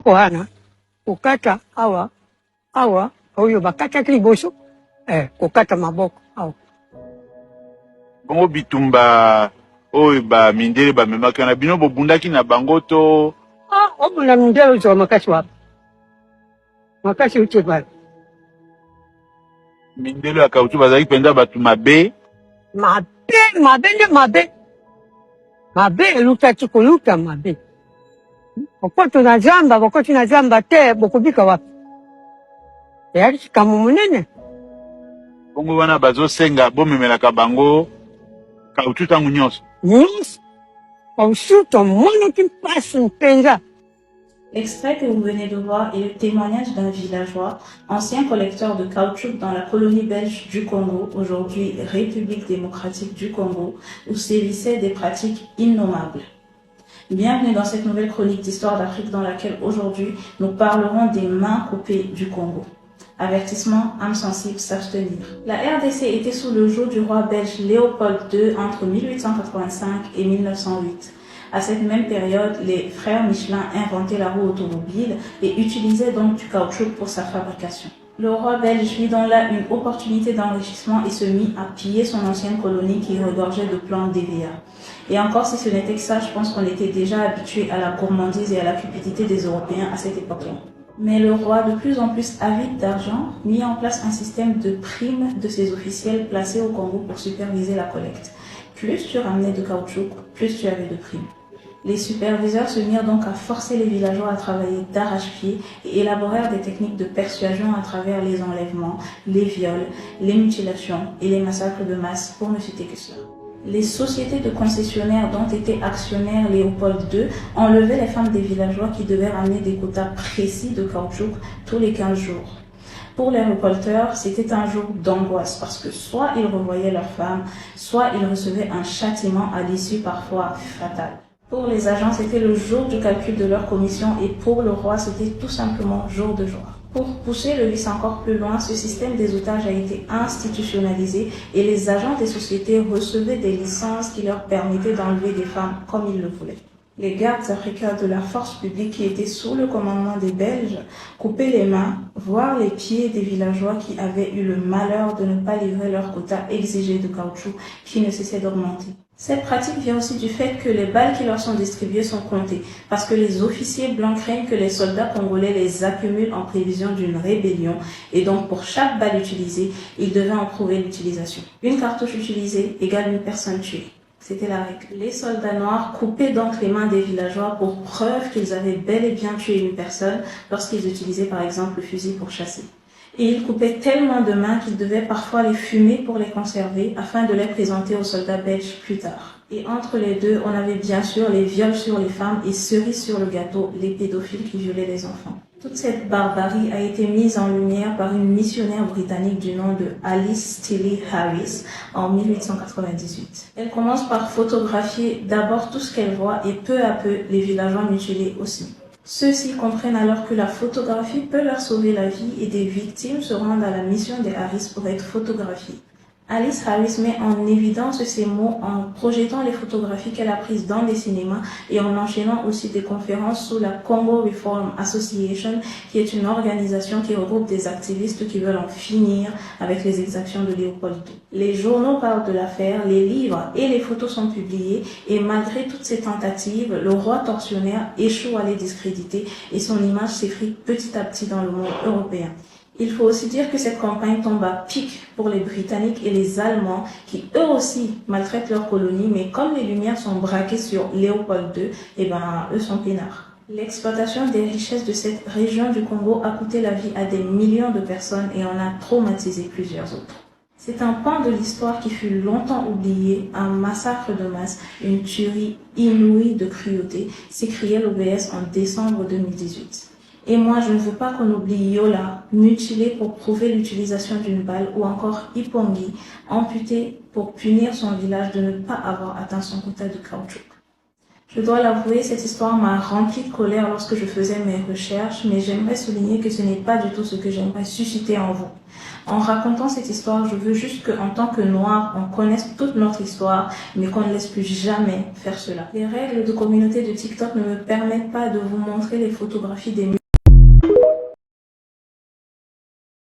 maboko wana kokata awa oyo bakataki liboso kokata maboko awa bongo bitumba oyo ba mindele bamemaki wana bino bobundaki na bango to obunda mindele ozwa makasi wapi makasi utie pale mindele ya kauchu bazalaki mpenza bato mabe nde mabe elutaki koluta mabe okoti na zamba te bokobika wapi eyaki likambo monene bongo wana bazosenga bomemelaka bango kauchu ntango nyonso kauchu tomonaki mpasi mpenza. L'extrait que vous venez de voir est le témoignage d'un villageois, ancien collecteur de caoutchouc dans la colonie belge du Congo, aujourd'hui République démocratique du Congo, où sévissaient des pratiques innommables. Bienvenue dans cette nouvelle chronique d'histoire d'Afrique dans laquelle aujourd'hui nous parlerons des mains coupées du Congo. Avertissement, âme sensible, s'abstenir. La RDC était sous le joug du roi belge Léopold II entre 1885 et 1908. À cette même période, les frères Michelin inventaient la roue automobile et utilisaient donc du caoutchouc pour sa fabrication. Le roi belge vit donc là une opportunité d'enrichissement et se mit à piller son ancienne colonie qui regorgeait de plantes d'EVA. Et encore si ce n'était que ça, je pense qu'on était déjà habitué à la gourmandise et à la cupidité des Européens à cette époque-là. Mais le roi, de plus en plus avide d'argent, mit en place un système de primes de ses officiels placés au Congo pour superviser la collecte. Plus tu ramenais de caoutchouc, plus tu avais de primes. Les superviseurs se mirent donc à forcer les villageois à travailler d'arrache-pied et élaborèrent des techniques de persuasion à travers les enlèvements, les viols, les mutilations et les massacres de masse, pour ne citer que cela. Les sociétés de concessionnaires dont était actionnaire Léopold II enlevaient les femmes des villageois qui devaient ramener des quotas précis de caoutchouc tous les 15 jours. Pour les récolteurs, c'était un jour d'angoisse parce que soit ils revoyaient leurs femmes, soit ils recevaient un châtiment à l'issue parfois fatale. Pour les agents, c'était le jour du calcul de leur commission et pour le roi, c'était tout simplement jour de joie. Pour pousser le vice encore plus loin, ce système des otages a été institutionnalisé et les agents des sociétés recevaient des licences qui leur permettaient d'enlever des femmes comme ils le voulaient. Les gardes africains de la force publique qui étaient sous le commandement des Belges coupaient les mains, voire les pieds des villageois qui avaient eu le malheur de ne pas livrer leur quota exigé de caoutchouc qui ne cessait d'augmenter. Cette pratique vient aussi du fait que les balles qui leur sont distribuées sont comptées, parce que les officiers blancs craignent que les soldats congolais les accumulent en prévision d'une rébellion, et donc pour chaque balle utilisée, ils devaient en prouver l'utilisation. Une cartouche utilisée égale une personne tuée. C'était la règle. Les soldats noirs coupaient donc les mains des villageois pour preuve qu'ils avaient bel et bien tué une personne lorsqu'ils utilisaient par exemple le fusil pour chasser. Et ils coupaient tellement de mains qu'ils devaient parfois les fumer pour les conserver afin de les présenter aux soldats belges plus tard. Et entre les deux, on avait bien sûr les viols sur les femmes et cerise sur le gâteau, les pédophiles qui violaient les enfants. Toute cette barbarie a été mise en lumière par une missionnaire britannique du nom de Alice Tilly Harris en 1898. Elle commence par photographier d'abord tout ce qu'elle voit et peu à peu les villageois mutilés aussi. Ceux-ci comprennent alors que la photographie peut leur sauver la vie et des victimes se rendent à la mission des Harris pour être photographiées. Alice Harris met en évidence ces mots en projetant les photographies qu'elle a prises dans les cinémas et en enchaînant aussi des conférences sous la Congo Reform Association, qui est une organisation qui regroupe des activistes qui veulent en finir avec les exactions de Léopold II. Les journaux parlent de l'affaire, les livres et les photos sont publiés et malgré toutes ces tentatives, le roi tortionnaire échoue à les discréditer et son image s'effrite petit à petit dans le monde européen. Il faut aussi dire que cette campagne tombe à pic pour les Britanniques et les Allemands qui eux aussi maltraitent leurs colonies, mais comme les Lumières sont braquées sur Léopold II, eux sont peinards. L'exploitation des richesses de cette région du Congo a coûté la vie à des millions de personnes et en a traumatisé plusieurs autres. C'est un pan de l'histoire qui fut longtemps oublié, un massacre de masse, une tuerie inouïe de cruauté, s'écriait l'OBS en décembre 2018. Et moi, je ne veux pas qu'on oublie Yola, mutilé pour prouver l'utilisation d'une balle, ou encore Ipongi, amputé pour punir son village de ne pas avoir atteint son quota de caoutchouc. Je dois l'avouer, cette histoire m'a rempli de colère lorsque je faisais mes recherches, mais j'aimerais souligner que ce n'est pas du tout ce que j'aimerais susciter en vous. En racontant cette histoire, je veux juste qu'en tant que Noirs, on connaisse toute notre histoire, mais qu'on ne laisse plus jamais faire cela. Les règles de communauté de TikTok ne me permettent pas de vous montrer les photographies des